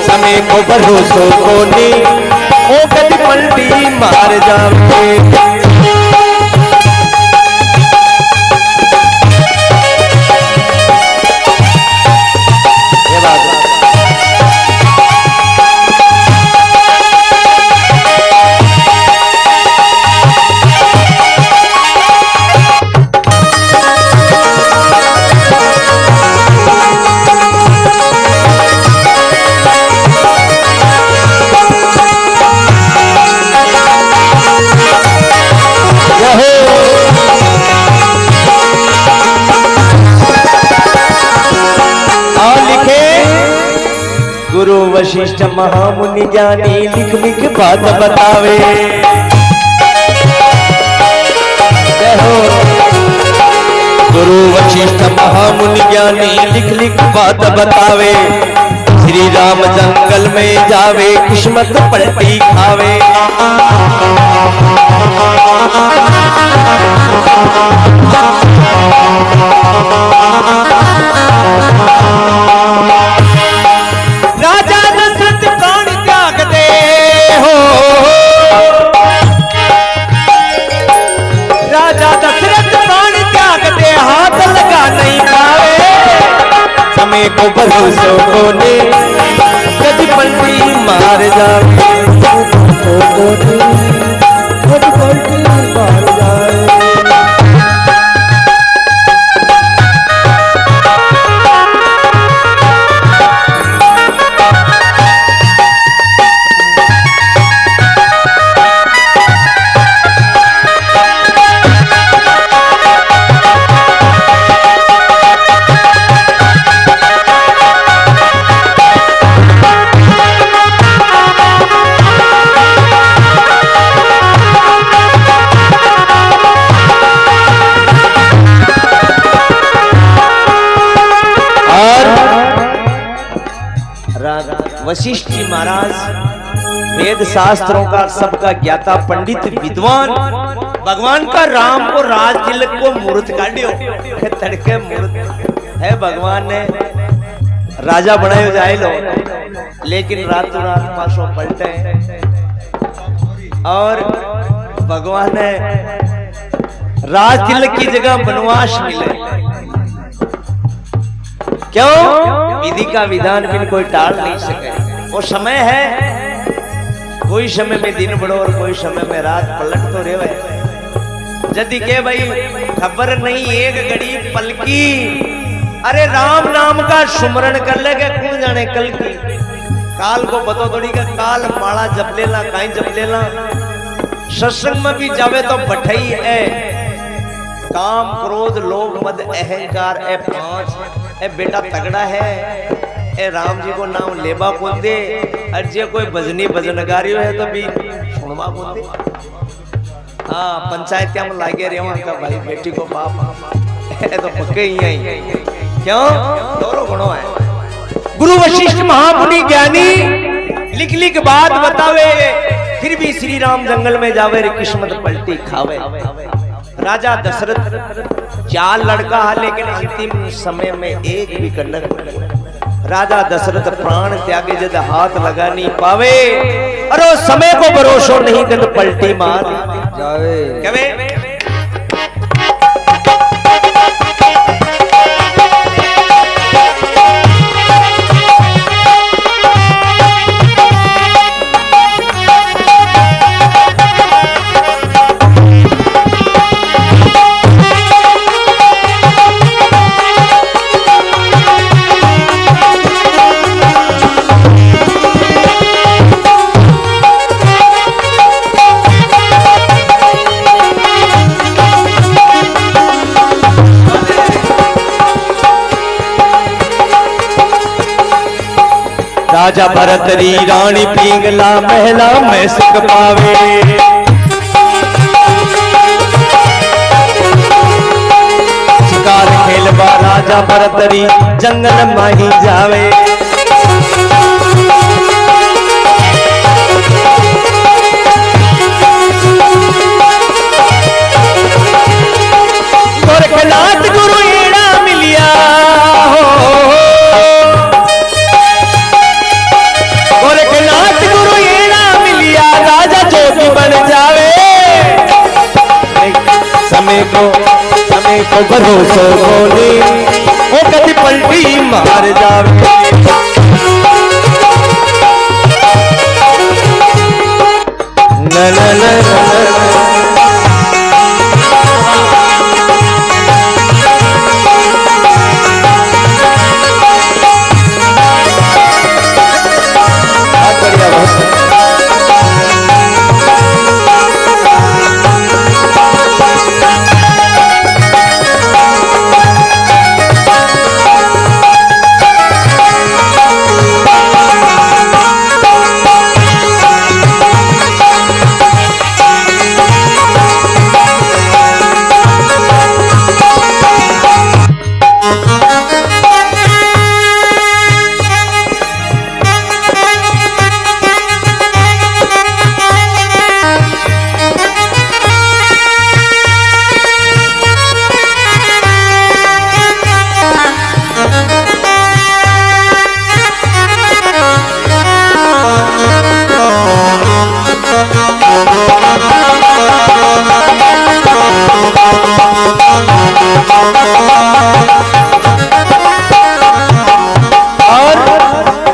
समय को भरोसो कोनी ओ कदी पलटी मार जावे। गुरु वशिष्ठ महामुनि ज्ञानी लिख लिख बात बतावे। गुरु वशिष्ठ महामुनि ज्ञानी लिख लिख बात बतावे। श्री राम जंगल में जावे किस्मत पलटी खावे। समय को भरोसो कोने कदी पलटी मार जावे। कदी पलटी मार जावे। वशिष्ठ जी महाराज वेद शास्त्रों का सबका ज्ञाता पंडित विद्वान भगवान का राम को राज तिलक को मूर्त काढ़ियो तड़के मूर्त है। भगवान ने राजा बनायो जाए लो लेकिन रातों रात पासों पलटे और भगवान ने राज तिलक की जगह वनवास मिले। क्यों? विधि का विधान बिन कोई टाल नहीं सके। वो समय है, कोई समय में दिन बढ़ो और कोई समय में रात पलट तो रेवे। यदि के भाई खबर नहीं एक घड़ी पल की, अरे राम नाम का सुमरण कर लेगा कौन जाने कल की। काल को बतो थोड़ी का काल माला जप लेला काई जप लेला। सत्संग में भी जावे तो बठई है काम क्रोध लोभ मद अहंकार ए पांच ए बेटा तगड़ा है। ए राम जी को नाम लेबा को दे और जे कोई भजनी भजनगारियो है तो भी सुनवा को दे। हाँ पंचायत में लागे रे वहां का भाई बेटी को बाप ए तो पक्के ही आई। क्यों? दोनों गुणों है। गुरु वशिष्ठ महामुनि ज्ञानी लिख लिख बात बतावे फिर भी श्री राम जंगल में जावे रे किस्मत पलटी खावे। राजा दशरथ 4 लड़का है लेकिन अंतिम समय में एक भी कन्नक। राजा दशरथ प्राण त्यागे जद हाथ लगा नहीं पावे अरे समय को भरोसो नहीं तो पलटी मार जावे। कवे राजा भरतरी रानी पिंगला महला में सुख पावे। शिकार खेलवा राजा भरतरी जंगल में ही जावे। गोरखनाथ गुरु एड़ा मिलिया हो ओ भरोसो बोली ओ कभी पलटी मार जावे न न न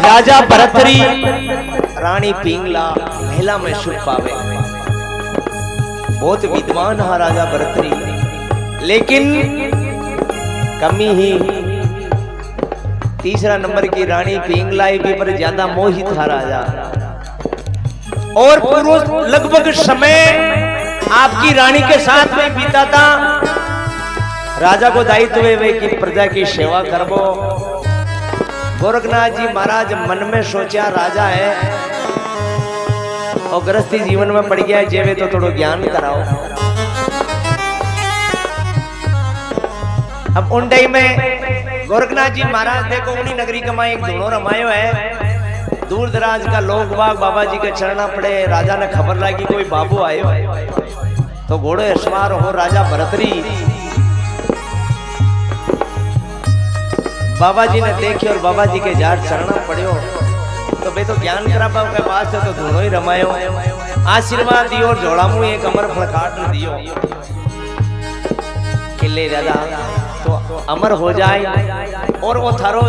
राजा भरतरी रानी पिंगला महिला में सुख पावे। बहुत विद्वान है राजा भरतरी, लेकिन कमी ही तीसरा नंबर की रानी पिंगला भी पर ज्यादा मोहित था राजा। और पूर्व लगभग समय आपकी रानी के साथ में बीता था। राजा को दायित्व है कि प्रजा की सेवा करबो। गोरखनाथ जी महाराज मन में सोचा राजा है और गृहस्थी जीवन में पड़ गया, जेवे तो थोड़ा ज्ञान कराओ। अब उन टाइम में गोरखनाथ जी महाराज देखो उन्हीं नगरी का एक दोनों रमायो है। दूर दराज का लोग बाग बाबा जी के चरणा पड़े। राजा ने खबर लगी कोई बाबू आयो है, तो घोड़े सवार हो राजा भरतरी बाबा जी ने देखी और बाबा जी के जार चरणा पड़ियो। तो भाई तो ज्ञान करा बाबा के पास तो दोनों ही रमायो, आशीर्वाद दियो और जोड़ामू एक अमर फल काट दियो कि ले दादा तो अमर हो जाए। और वो थारो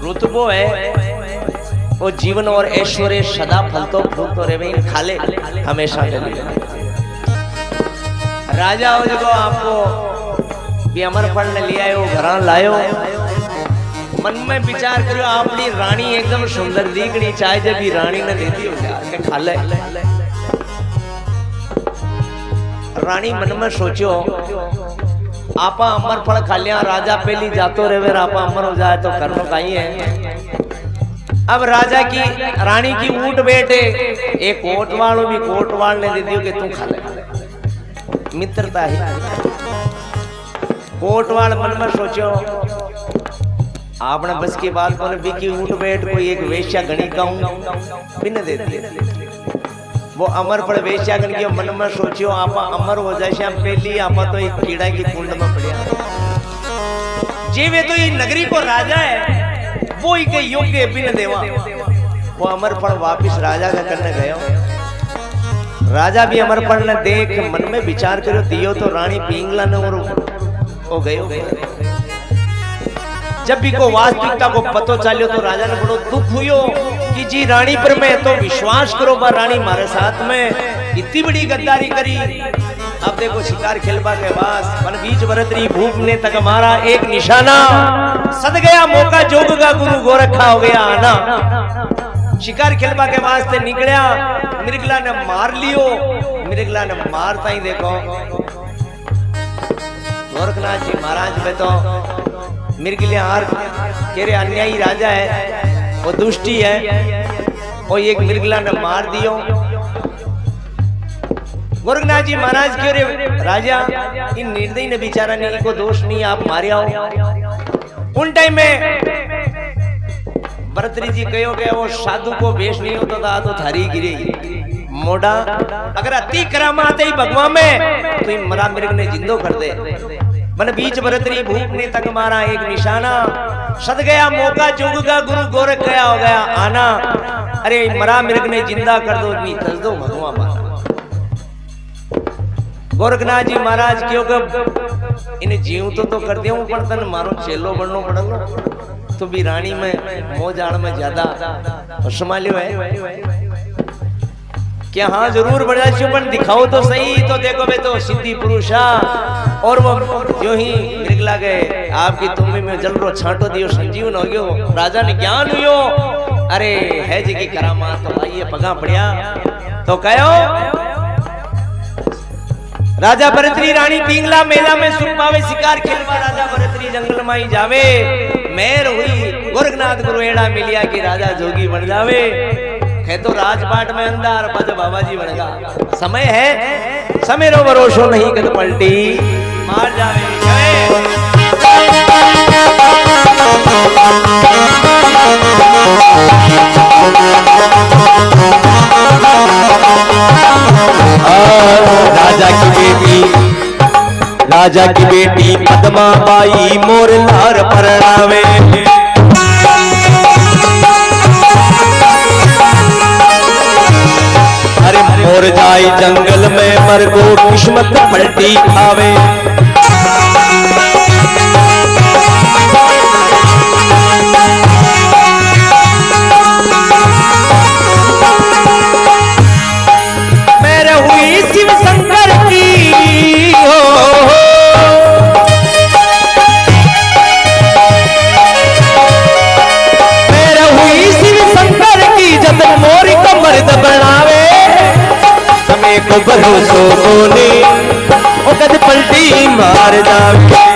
रुतबो है, वो जीवन और ऐश्वर्य सदा फलतो फूलतो रहे, खाले हमेशा के लिए। राजा हो जो आपको भी अमर फल ने लिया है, वो घर लायो। मन में विचार करो आपकी रानी एकदम सुंदर दिखनी चाहे, जब भी रानी ने देती हो जाके खाले। रानी मन में सोचो आपा अमर फल खा लिया, राजा पहली जातो रहे आपा अमर हो जाए तो करनो कहीं है। अब राजा की रानी की ऊंट बैठे एक कोटवाल भी कोटवाल ने दे दियो कि तू खा ले। मित्रता है। कोटवाल मन में सोचो आपने बस की बात को बिकी ऊंट बैठ कोई एक वेश्या गणी कहूं बिन दे दिए। वो अमर पर वेश्या गण की मन में सोचो आप अमर हो जाए श्याम पहली आप तो एक कीड़ा की कुंड में पड़िया। जीवे तो ये नगरी को राजा है, वो ही के योग्य बिन देवा। वो अमर फल वापिस राजा का करने गया। राजा भी अमर फल ने देख मन में विचार करो दियो तो रानी पिंगला ने और हो गए। जब भी को वास्तविकता को पतो चलियो तो राजा ने बड़ो दुख हुयो कि जी रानी पर मैं तो विश्वास करो बा रानी मारे साथ में इतनी बड़ी गद्दारी करी। अब देखो शिकार खेलबा के पास मन बीच भरतरी भूप ने तक मारा एक निशाना, सद गया मौका जोग का गुरु गोरखा हो गया आना। शिकार खेलबा के वास्ते निकलिया, मृगला ने मार लियो। मृगला ने मारता ही देखो गोरखनाथ जी महाराज में तो मृगलिया हार कह रहे अन्यायी राजा है, वो दुष्टी है, वो एक मृगला ने मार दियो। गोरखनाथ जी महाराज कह रहे राजा इन निर्दयी ने बेचारा नहीं को दोष नहीं, आप मारे आओ। उन टाइम में भरतरी जी कहो गया वो साधु को वेश नहीं होता था तो थारी गिरी मोड़ा। अगर अति करामात ही भगवान में तो इन मरा मृग ने जिंदो कर दे। मन बीच भरतरी भूप ने तक मारा एक निशाना, सद गया मौका जोग का गुरु गोरख गया हो गया आना। अरे मरा मृग ने जिंदा कर दो, इतनी तज दो भगवान माना। गोरखनाथ जी महाराज क्यों कब इन्हें जीव तो कर दिया हूं पर तन मारो चेलो बननो पड़लो तो भी रानी में मोजाड़ में ज्यादा संभालियो है क्या? हाँ जरूर बड़ा चुपन दिखाओ तो सही। तो देखो बे तो सिद्धि पुरुषा और वो जो ही निकला गए आपकी तुम्हें में जल रो छांटो दियो संजीवन हो गयो राजा ने ज्ञान हुयो। अरे है जी की करामात तो आइए पगा पड़िया तो कहो राजा भरतरी रानी पिंगला मेला में सुपावे शिकार खेलवा राजा भरतरी जंगल में ही जावे मेर हुई गोरखनाथ गुरु एड़ा मिलिया कि राजा जोगी बन जावे है तो राजपाट में अंदर बज बाबा जी बनेगा। समय है समय रो भरोसो नहीं कद पलटी मार जावे राजा की बेटी पद्मा बाई मोर लार परणावे मोर जाई जंगल में मर गो किस्मत पलटी खावे। मेरे हुई शिव शंकर की हो मेरे हुई शिव शंकर की जब मोरी को मर्द बनावे समय को भरोसो बोले ओ कद पलटी मार जावे।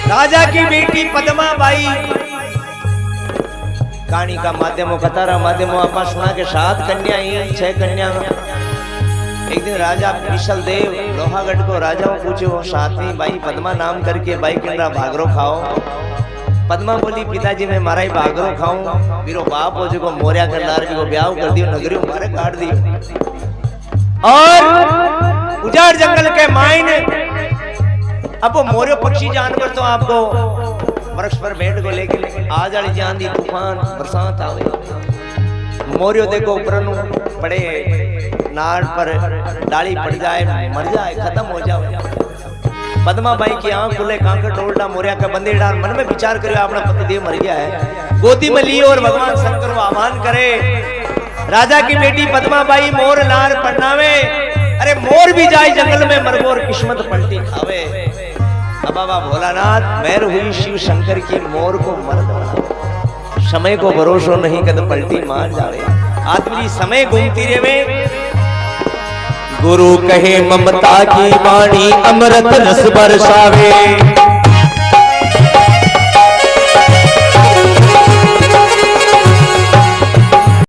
राजा की बेटी पद्मा बाई कहानी का माध्यमों कतारा माध्यमों आपा सुना के 7 कन्या ही 6 कन्या। एक दिन राजा विशल देव लोहागढ़ को राजाओं पूछो साथी बाई पद्मा नाम करके बाई किन्ना भागरो खाओ। पद्मा बोली पिताजी मैं मारा ही भागरो खाऊं मेरो बाप हो जो मोरिया करदार को ब्याह कर दियो नगरी मारे काट दियो और उजाड़ जंगल के मायने अब वो मोरियो पक्षी जानवर तो आपको वृक्ष पर बैठ को लेके आ जाली आंधी तूफान बरसात आवे मोरियो देखो ऊपर पड़े नाड़ पर डाली पड़ जाए मर जाए खत्म हो जाए। पद्मा बाई की आंख खुले कांकर टोलडा मोरिया का बंदे डाल मन में विचार करे अपना पतिदेव मर गया है गोदी में लिए और भगवान शंकर को आह्वान करे। राजा की बेटी पद्मा बाई मोर लार पढ़नावे अरे मोर भी जाए जंगल में मरगोर किस्मत पलटी खावे। बाबा भोलानाथ मैर हुई शिव शंकर की मोर को मर्द बना समय को भरोसो नहीं कद पलटी मार जावे। आदमी समय घूमती रहे गुरु कहे ममता की वाणी अमृत रस बरसावे।